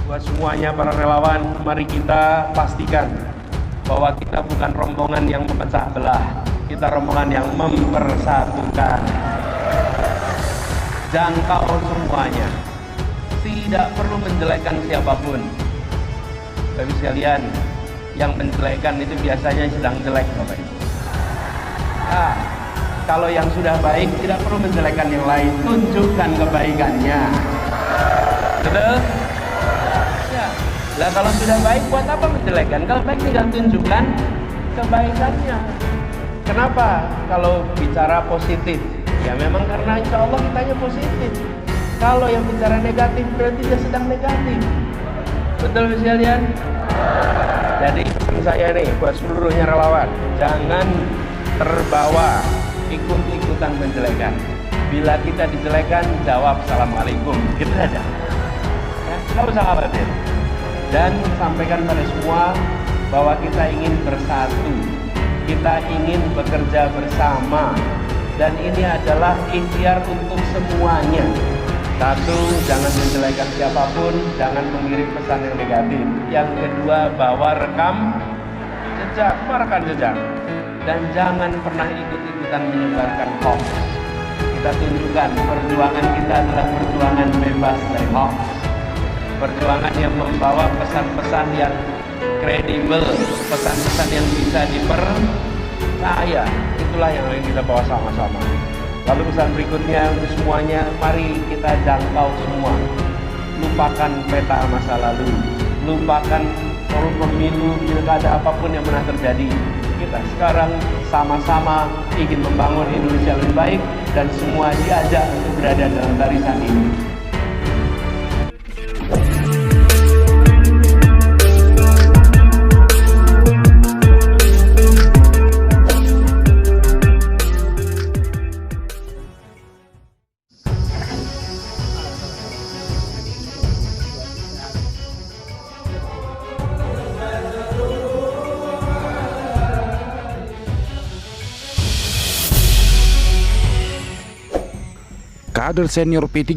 Buat semuanya para relawan, mari kita pastikan bahwa kita bukan rombongan yang memecah belah, kita rombongan yang mempersatukan. Jangkau semuanya, tidak perlu menjelekkan siapapun. Tapi sekalian, yang menjelekkan itu biasanya sedang jelek, Bapak Ibu. Nah, kalau yang sudah baik tidak perlu menjelekkan yang lain, tunjukkan kebaikannya. Betul? Ya. Lah kalau sudah baik buat apa menjelekkan? Kalau baik tinggal tunjukkan kebaikannya. Kenapa? Kalau bicara positif, ya memang karena insya Allah kitanya positif. Kalau yang bicara negatif berarti dia sedang negatif. Betul sekalian? Jadi pesan saya nih buat seluruhnya relawan, jangan terbawa ikut-ikutan menjelekan. Bila kita dijelekan, jawab assalamualaikum, gitu saja. Ya, nggak usah khawatir. Dan sampaikan pada semua bahwa kita ingin bersatu, kita ingin bekerja bersama, dan ini adalah ikhtiar untuk semuanya. Satu, jangan menjelekan siapapun, jangan mengirim pesan yang negatif. Yang kedua, bawa rekam jejak, merekam jejak. Dan jangan pernah ikut-ikutan menyebarkan hoax. Kita tunjukkan perjuangan kita adalah perjuangan bebas dari hoax. Perjuangan yang membawa pesan-pesan yang kredibel, pesan-pesan yang bisa dipercaya. Itulah yang ingin kita bawa sama-sama. Lalu pesan berikutnya untuk semuanya, mari kita jangkau semua. Lupakan peta masa lalu, lupakan forum pemilu, pilkada apapun yang pernah terjadi. Kita sekarang sama-sama ingin membangun Indonesia lebih baik dan semua diajak untuk berada dalam barisan ini. Kader senior P3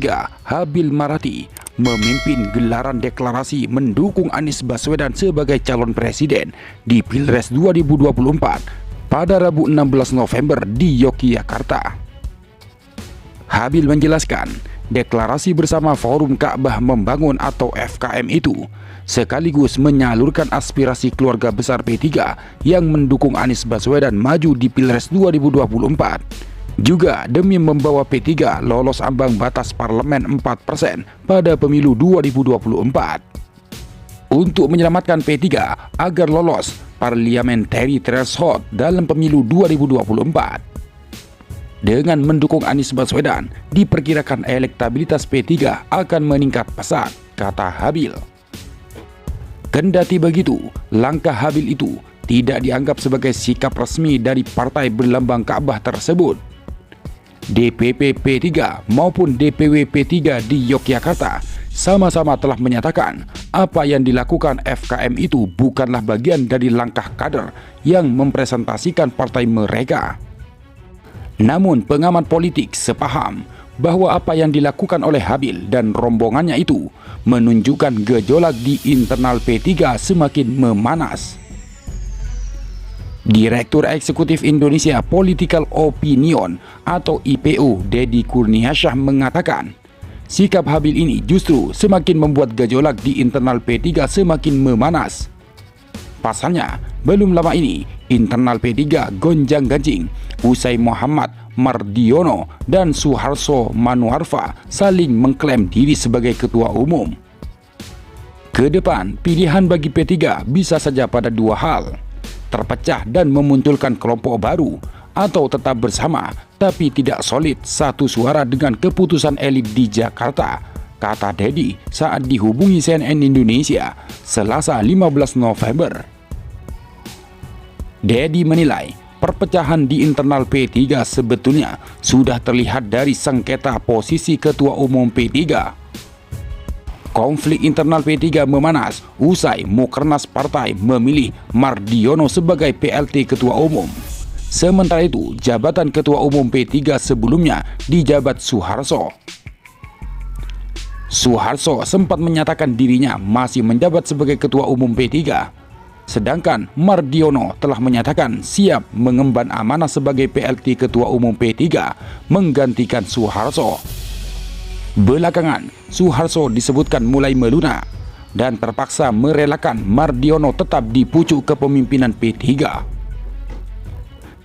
Habil Marati memimpin gelaran deklarasi mendukung Anies Baswedan sebagai calon presiden di Pilpres 2024 pada Rabu 16 November di Yogyakarta. Habil menjelaskan, deklarasi bersama Forum Ka'bah Membangun atau FKM itu sekaligus menyalurkan aspirasi keluarga besar P3 yang mendukung Anies Baswedan maju di Pilpres 2024. Juga demi membawa P3 lolos ambang batas parlemen 4% pada pemilu 2024. Untuk menyelamatkan P3 agar lolos parliamentary threshold dalam pemilu 2024. Dengan mendukung Anies Baswedan, diperkirakan elektabilitas P3 akan meningkat pesat, kata Habil. Kendati begitu, langkah Habil itu tidak dianggap sebagai sikap resmi dari partai berlambang Ka'bah tersebut. DPP P3 maupun DPW P3 di Yogyakarta sama-sama telah menyatakan apa yang dilakukan FKM itu bukanlah bagian dari langkah kader yang mempresentasikan partai mereka. Namun pengamat politik sepaham bahwa apa yang dilakukan oleh Habil dan rombongannya itu menunjukkan gejolak di internal P3 semakin memanas. Direktur Eksekutif Indonesia Political Opinion atau IPO Deddy Kurniasyah mengatakan, sikap Habil ini justru semakin membuat gejolak di internal P3 semakin memanas. Pasalnya, belum lama ini internal P3 gonjang-ganjing usai Muhammad Mardiono dan Suharso Manoarfa saling mengklaim diri sebagai ketua umum. Kedepan, pilihan bagi P3 bisa saja pada dua hal: terpecah dan memunculkan kelompok baru, atau tetap bersama tapi tidak solid satu suara dengan keputusan elit di Jakarta, kata Deddy saat dihubungi CNN Indonesia Selasa 15 November. Deddy menilai perpecahan di internal P3 sebetulnya sudah terlihat dari sengketa posisi ketua umum P3. Konflik internal P3 memanas usai Mukernas partai memilih Mardiono sebagai PLT Ketua Umum. Sementara itu, jabatan Ketua Umum P3 sebelumnya dijabat Suharso. Suharso sempat menyatakan dirinya masih menjabat sebagai Ketua Umum P3, sedangkan Mardiono telah menyatakan siap mengemban amanah sebagai PLT Ketua Umum P3 menggantikan Suharso. Belakangan, Suharso disebutkan mulai melunak dan terpaksa merelakan Mardiono tetap di pucuk kepemimpinan P3.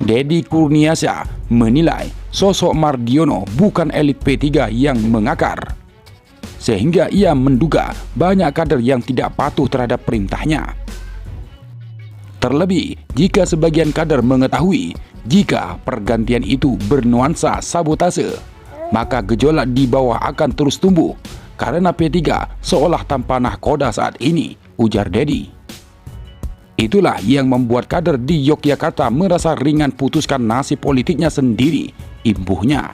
Deddy Kurniasyah menilai sosok Mardiono bukan elit P3 yang mengakar, sehingga ia menduga banyak kader yang tidak patuh terhadap perintahnya. Terlebih jika sebagian kader mengetahui jika pergantian itu bernuansa sabotase, maka gejolak di bawah akan terus tumbuh karena P3 seolah tanpa nahkoda saat ini, ujar Deddy. Itulah yang membuat kader di Yogyakarta merasa ringan putuskan nasib politiknya sendiri, imbuhnya.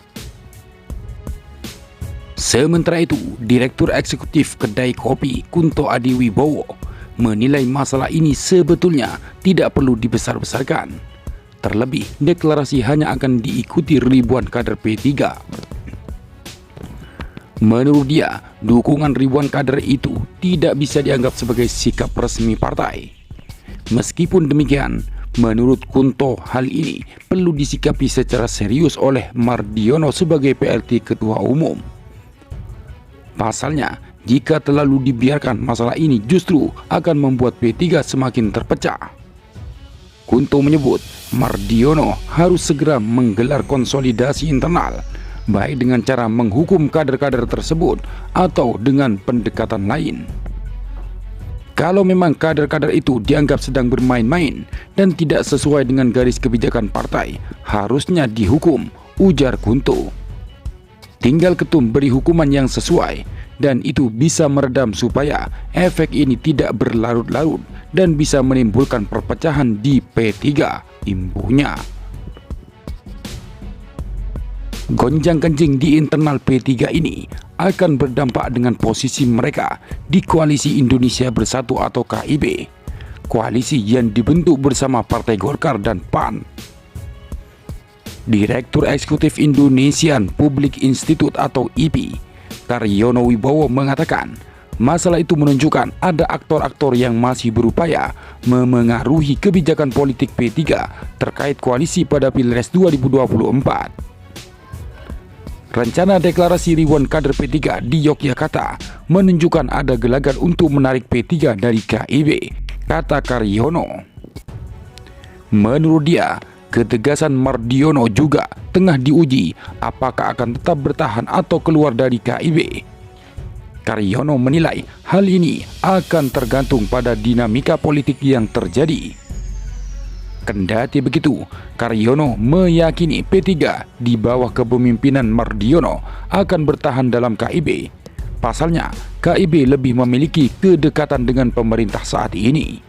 Sementara itu, Direktur Eksekutif Kedai Kopi Kunto Adiwibowo menilai masalah ini sebetulnya tidak perlu dibesar-besarkan. Terlebih, deklarasi hanya akan diikuti ribuan kader P3. Menurut dia, dukungan ribuan kader itu tidak bisa dianggap sebagai sikap resmi partai. Meskipun demikian, menurut Kunto hal ini perlu disikapi secara serius oleh Mardiono sebagai PLT Ketua Umum. Pasalnya, jika terlalu dibiarkan, masalah ini justru akan membuat P3 semakin terpecah. Kunto menyebut Mardiono harus segera menggelar konsolidasi internal, baik dengan cara menghukum kader-kader tersebut atau dengan pendekatan lain. Kalau memang kader-kader itu dianggap sedang bermain-main dan tidak sesuai dengan garis kebijakan partai, harusnya dihukum, ujar Kunto. Tinggal ketum beri hukuman yang sesuai, dan itu bisa meredam supaya efek ini tidak berlarut-larut dan bisa menimbulkan perpecahan di P3, imbuhnya. Gonjang-ganjing di internal P3 ini akan berdampak dengan posisi mereka di Koalisi Indonesia Bersatu atau KIB, koalisi yang dibentuk bersama Partai Golkar dan PAN. Direktur Eksekutif Indonesian Public Institute atau IPI, Karyono Wibowo mengatakan, masalah itu menunjukkan ada aktor-aktor yang masih berupaya memengaruhi kebijakan politik P3 terkait koalisi pada Pilpres 2024. Rencana deklarasi ribuan kader P3 di Yogyakarta menunjukkan ada gelagat untuk menarik P3 dari KIB, kata Karyono. Menurut dia, ketegasan Mardiono juga tengah diuji apakah akan tetap bertahan atau keluar dari KIB. Karyono menilai hal ini akan tergantung pada dinamika politik yang terjadi. Kendati begitu, Karyono meyakini P3 di bawah kepemimpinan Mardiono akan bertahan dalam KIB. Pasalnya, KIB lebih memiliki kedekatan dengan pemerintah saat ini.